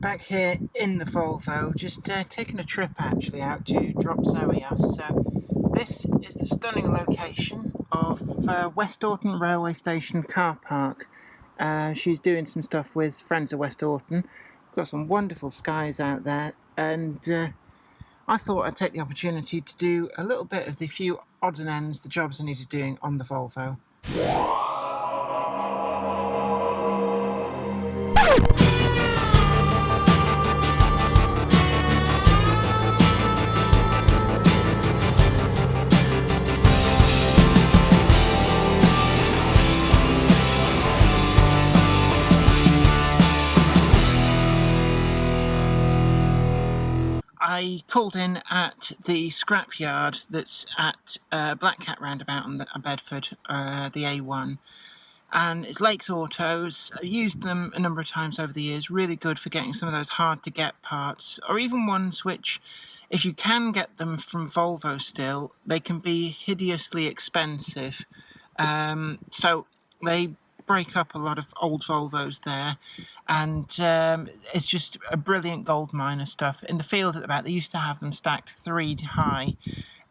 Back here in the Volvo, just taking a trip actually out to drop Zoe off. So this is the stunning location of West Orton Railway Station car park. She's doing some stuff with friends of West Orton. We've got some wonderful skies out there, and I thought I'd take the opportunity to do a little bit of the few odds and ends, the jobs I needed doing on the Volvo. I called in at the Scrapyard that's at Black Cat roundabout on Bedford, the A1, and it's Lakes Autos. I've used them a number of times over the years, really good for getting some of those hard to get parts, or even ones which, if you can get them from Volvo still, they can be hideously expensive. So they break up a lot of old Volvos there, and it's just a brilliant gold mine of stuff. In the field at the back, they used to have them stacked 3 high,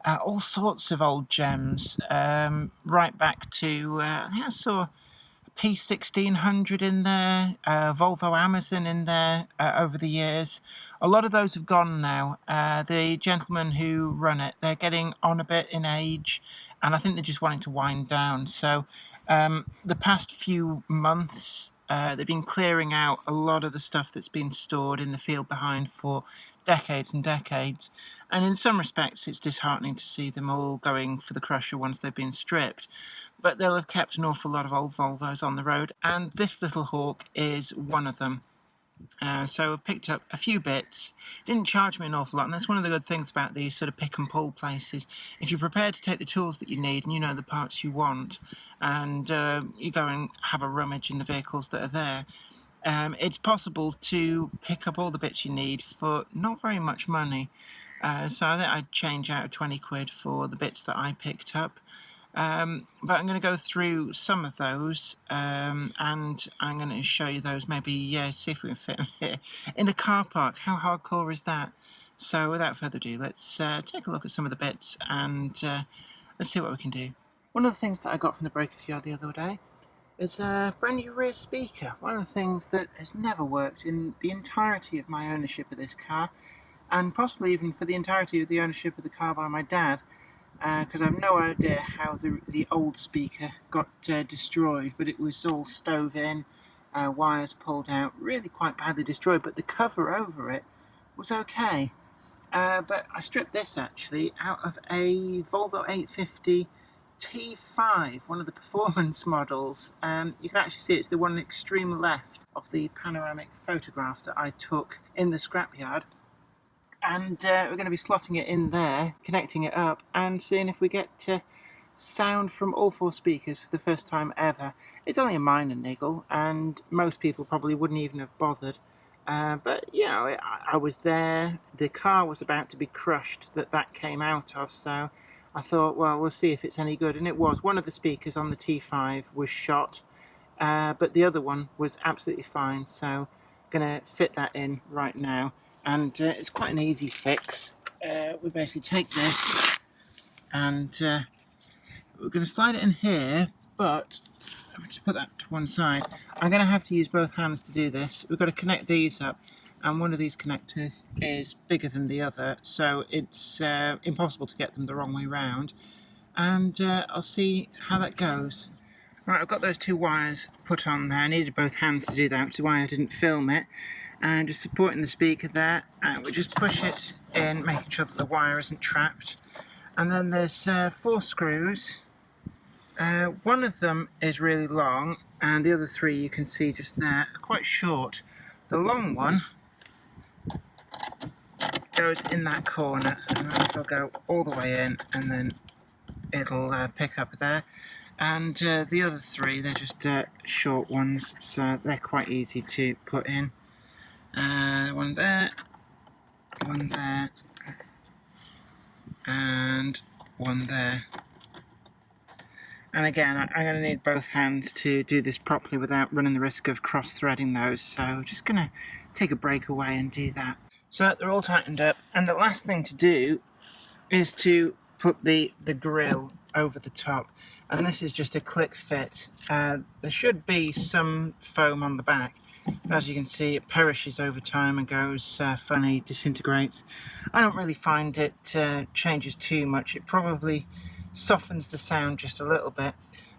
all sorts of old gems, right back to, I think I saw a P1600 in there, Volvo Amazon in there over the years. A lot of those have gone now. The gentlemen who run it, they're getting on a bit in age, and I think they're just wanting to wind down. So the past few months, they've been clearing out a lot of the stuff that's been stored in the field behind for decades and decades. And in some respects, it's disheartening to see them all going for the crusher once they've been stripped. But they'll have kept an awful lot of old Volvos on the road, and this little hawk is one of them. So I've picked up a few bits. Didn't charge me an awful lot, and that's one of the good things about these sort of pick and pull places. If you're prepared to take the tools that you need and you know the parts you want, and you go and have a rummage in the vehicles that are there, it's possible to pick up all the bits you need for not very much money. So I think I'd change out 20 quid for the bits that I picked up. But I'm going to go through some of those, and I'm going to show you those, maybe see if we can fit them here in the car park. How hardcore is that? So without further ado, let's take a look at some of the bits, and let's see what we can do. One of the things that I got from the breakers yard the other day is a brand new rear speaker. One of the things that has never worked in the entirety of my ownership of this car, and possibly even for the entirety of the ownership of the car by my dad. Because I have no idea how the old speaker got destroyed, but it was all stove in, wires pulled out, really quite badly destroyed, but the cover over it was okay. But I stripped this actually out of a Volvo 850 T5, one of the performance models. You can actually see it's the one extreme left of the panoramic photograph that I took in the scrapyard. And we're going to be slotting it in there, connecting it up, and seeing if we get sound from all 4 speakers for the first time ever. It's only a minor niggle, and most people probably wouldn't even have bothered. But, you know, I was there. The car was about to be crushed that came out of, so I thought, well, we'll see if it's any good. And it was. One of the speakers on the T5 was shot, but the other one was absolutely fine, so I'm going to fit that in right now. And it's quite an easy fix. We basically take this and we're going to slide it in here, but let me just put that to one side. I'm going to have to use both hands to do this. We've got to connect these up, and one of these connectors is bigger than the other, so it's impossible to get them the wrong way round. And I'll see how that goes. Right, I've got those 2 wires put on there. I needed both hands to do that, which is why I didn't film it. And just supporting the speaker there, and we just push it in, making sure that the wire isn't trapped. And then there's 4 screws. One of them is really long, and the other 3 you can see just there are quite short. The long one goes in that corner, and then it'll go all the way in, and then it'll pick up there. And the other 3, they're just short ones, so they're quite easy to put in. One there, and one there. And again, I'm going to need both hands to do this properly without running the risk of cross-threading those, so I'm just going to take a break away and do that. So they're all tightened up, and the last thing to do is to put the grill over the top, and this is just a click fit. There should be some foam on the back, but as you can see it perishes over time and goes funny, disintegrates. I don't really find it changes too much. It probably softens the sound just a little bit,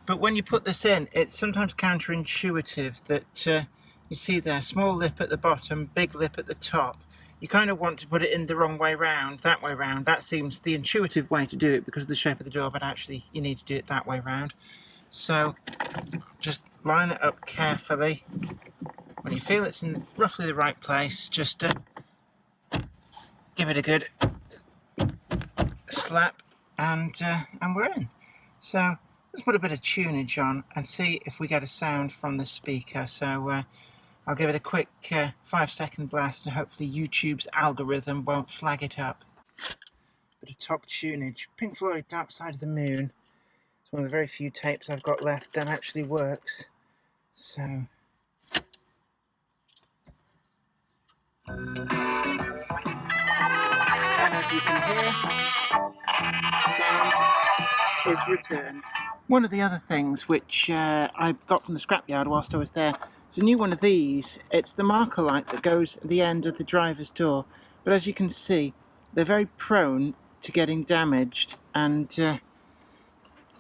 but when you put this in, it's sometimes counterintuitive that you see there, small lip at the bottom, big lip at the top. You kind of want to put it in the wrong way round, that way round. That seems the intuitive way to do it because of the shape of the door, but actually you need to do it that way round. So just line it up carefully. When you feel it's in roughly the right place, just give it a good slap, and we're in. So let's put a bit of tunage on and see if we get a sound from the speaker. So I'll give it a quick 5-second blast, and hopefully YouTube's algorithm won't flag it up. Bit of top tunage. Pink Floyd, Dark Side of the Moon. It's one of the very few tapes I've got left that actually works. So and as you can hear, sound is returned. One of the other things which I got from the scrapyard whilst I was there is a new one of these. It's the marker light that goes at the end of the driver's door, but as you can see they're very prone to getting damaged, and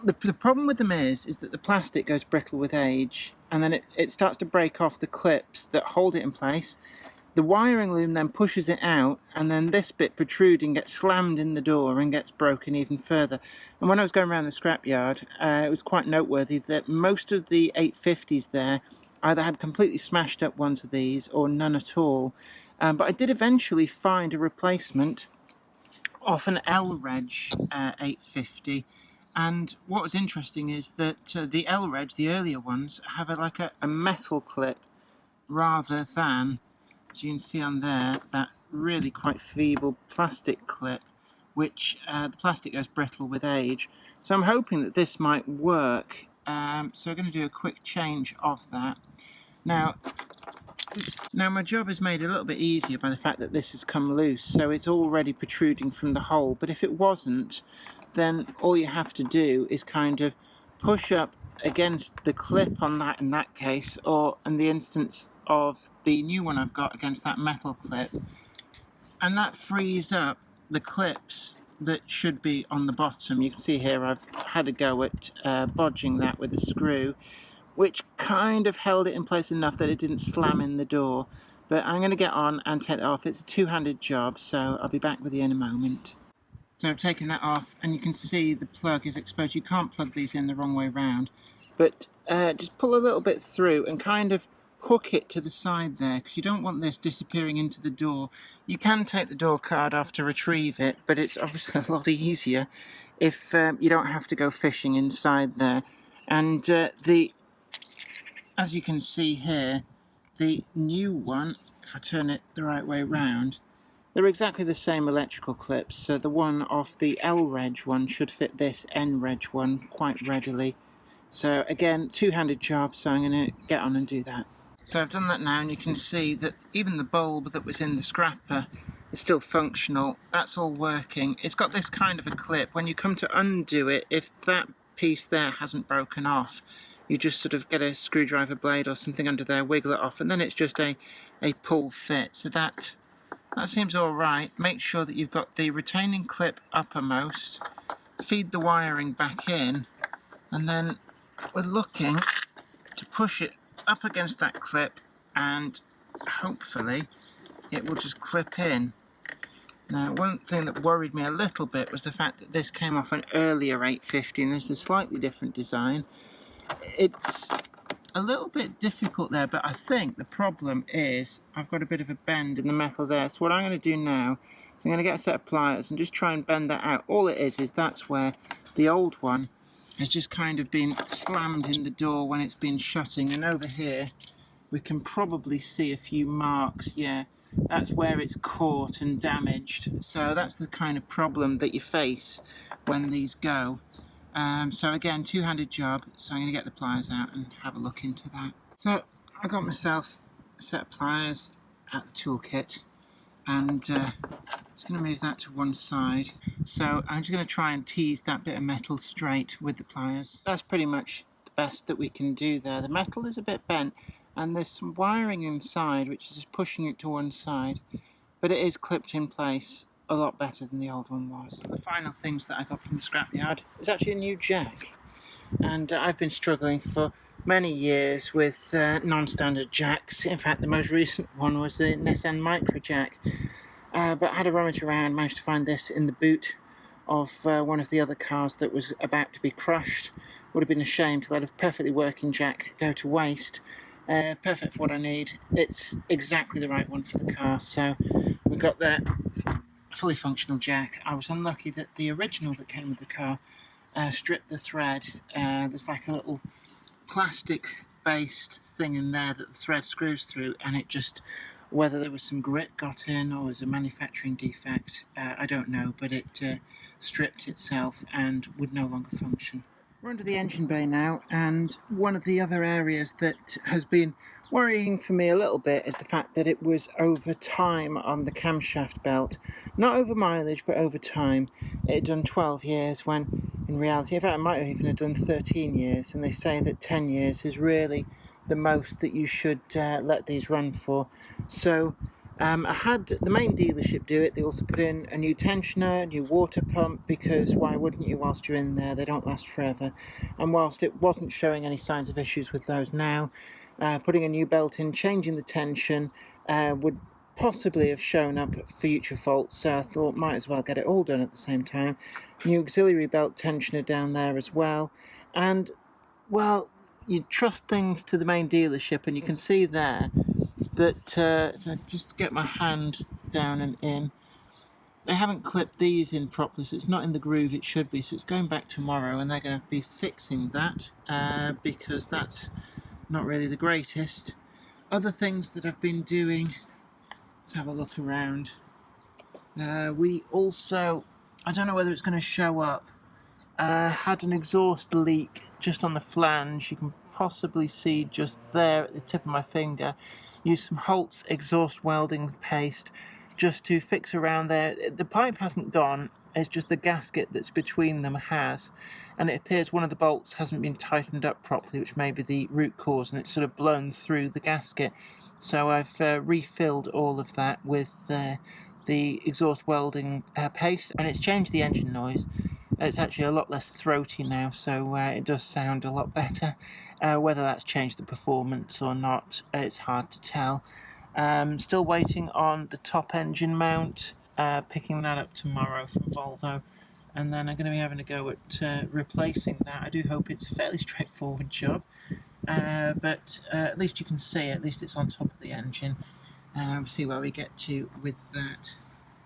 the problem with them is that the plastic goes brittle with age, and then it starts to break off the clips that hold it in place. The wiring loom then pushes it out, and then this bit protruding gets slammed in the door and gets broken even further. And when I was going around the scrapyard, it was quite noteworthy that most of the 850s there either had completely smashed up ones of these or none at all. But I did eventually find a replacement of an L-Reg 850. And what was interesting is that the L-Reg, the earlier ones, have like a metal clip rather than, as you can see on there, that really quite feeble plastic clip, which the plastic goes brittle with age. So I'm hoping that this might work. So we're going to do a quick change of that. Now my job is made a little bit easier by the fact that this has come loose, so it's already protruding from the hole. But if it wasn't, then all you have to do is kind of push up against the clip on that in that case, or in the instance of the new one I've got, against that metal clip, and that frees up the clips that should be on the bottom. You can see here I've had a go at bodging that with a screw, which kind of held it in place enough that it didn't slam in the door. But I'm going to get on and take it off. It's a two-handed job, so I'll be back with you in a moment. So I've taken that off, and you can see the plug is exposed. You can't plug these in the wrong way round, but just pull a little bit through and kind of hook it to the side there, because you don't want this disappearing into the door. You can take the door card off to retrieve it, but it's obviously a lot easier if you don't have to go fishing inside there. And as you can see here, the new one, if I turn it the right way round, they're exactly the same electrical clips. So the one off the L-Reg one should fit this N-Reg one quite readily. So again, two-handed job, so I'm going to get on and do that. So I've done that now, and you can see that even the bulb that was in the scrapper is still functional. That's all working. It's got this kind of a clip. When you come to undo it, if that piece there hasn't broken off, you just sort of get a screwdriver blade or something under there, wiggle it off, and then it's just a pull fit. So that seems all right. Make sure that you've got the retaining clip uppermost, feed the wiring back in, and then we're looking to push it up against that clip, and hopefully it will just clip in. Now, one thing that worried me a little bit was the fact that this came off an earlier 850 and this is a slightly different design. It's a little bit difficult there, but I think the problem is I've got a bit of a bend in the metal there. So what I'm going to do now is I'm going to get a set of pliers and just try and bend that out. All it is that's where the old one has just kind of been slammed in the door when it's been shutting, and over here we can probably see a few marks. Yeah, that's where it's caught and damaged. So that's the kind of problem that you face when these go. So again, two-handed job, so I'm going to get the pliers out and have a look into that. So I got myself a set of pliers at the toolkit, and just going to move that to one side. So I'm just going to try and tease that bit of metal straight with the pliers. That's pretty much the best that we can do there. The metal is a bit bent and there's some wiring inside which is just pushing it to one side, but it is clipped in place a lot better than the old one was. The final things that I got from the scrapyard is actually a new jack, and I've been struggling for many years with non-standard jacks. In fact, the most recent one was the Nissan Micro jack. But I had a rummage around, managed to find this in the boot of one of the other cars that was about to be crushed. Would have been a shame to let a perfectly working jack go to waste. Perfect for what I need. It's exactly the right one for the car, so we've got that fully functional jack. I was unlucky that the original that came with the car stripped the thread. There's like a little plastic based thing in there that the thread screws through, and it just, whether there was some grit got in or was a manufacturing defect, I don't know, but it stripped itself and would no longer function. We're under the engine bay now, and one of the other areas that has been worrying for me a little bit is the fact that it was over time on the camshaft belt. Not over mileage, but over time. It had done 12 years when in reality, in fact, it might have even have done 13 years, and they say that 10 years is really the most that you should let these run for. So I had the main dealership do it. They also put in a new tensioner, a new water pump, because why wouldn't you whilst you're in there? They don't last forever. And whilst it wasn't showing any signs of issues with those now, putting a new belt in, changing the tension would possibly have shown up future faults, so I thought might as well get it all done at the same time. New auxiliary belt tensioner down there as well, and well, you trust things to the main dealership, and you can see there that if I just get my hand down and in, they haven't clipped these in properly, so it's not in the groove it should be, so it's going back tomorrow and they're going to be fixing that because that's not really the greatest. Other things that I've been doing, let's have a look around. We also, I don't know whether it's going to show up, had an exhaust leak just on the flange. You can possibly see just there at the tip of my finger. Use some Holt's exhaust welding paste just to fix around there. The pipe hasn't gone, it's just the gasket that's between them has, and it appears one of the bolts hasn't been tightened up properly, which may be the root cause, and it's sort of blown through the gasket. So I've refilled all of that with the exhaust welding paste, and it's changed the engine noise. It's actually a lot less throaty now, so it does sound a lot better. Whether that's changed the performance or not, it's hard to tell. Still waiting on the top engine mount, picking that up tomorrow from Volvo, and then I'm going to be having a go at replacing that. I do hope it's a fairly straightforward job, but at least you can see, at least it's on top of the engine. We'll see where we get to with that.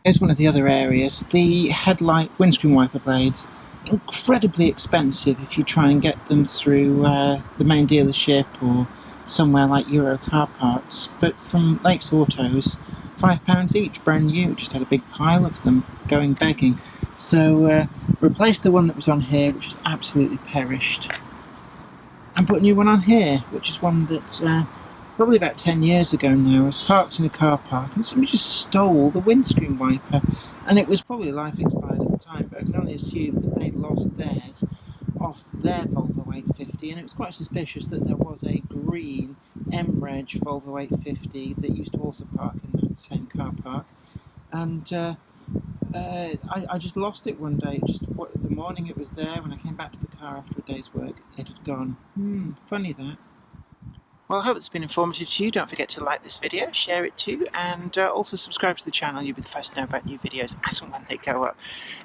Here's one of the other areas. The headlight windscreen wiper blades, incredibly expensive if you try and get them through the main dealership or somewhere like Euro Car Parts, but from Lakes Autos, £5 each, brand new. Just had a big pile of them going begging. So replaced the one that was on here, which is absolutely perished, and put a new one on here, which is one that probably about 10 years ago now, I was parked in a car park and somebody just stole the windscreen wiper, and it was probably life expired at the time, but I can only assume that they'd lost theirs off their Volvo 850, and it was quite suspicious that there was a green M-Reg Volvo 850 that used to also park in that same car park, and I just lost it one day. Just the morning it was there, when I came back to the car after a day's work, it had gone. Funny that. Well, I hope it's been informative to you. Don't forget to like this video, share it too, and also subscribe to the channel. You'll be the first to know about new videos as and when they go up.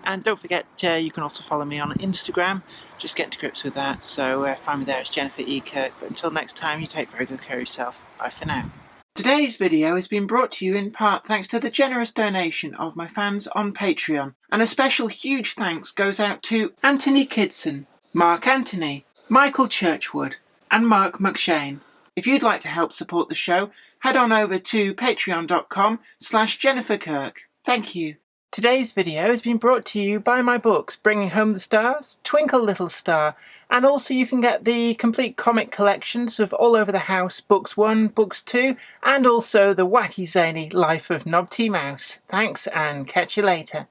And don't forget, you can also follow me on Instagram. Just getting to grips with that, so find me there. It's Jennifer E. Kirk. But until next time, you take very good care of yourself. Bye for now. Today's video has been brought to you in part thanks to the generous donation of my fans on Patreon. And a special huge thanks goes out to Anthony Kidson, Mark Anthony, Michael Churchwood, and Mark McShane. If you'd like to help support the show, head on over to patreon.com/JenniferKirk. Thank you. Today's video has been brought to you by my books, Bringing Home the Stars, Twinkle Little Star, and also you can get the complete comic collections of All Over the House, Books 1, Books 2, and also the wacky zany Life of Knob T Mouse. Thanks and catch you later.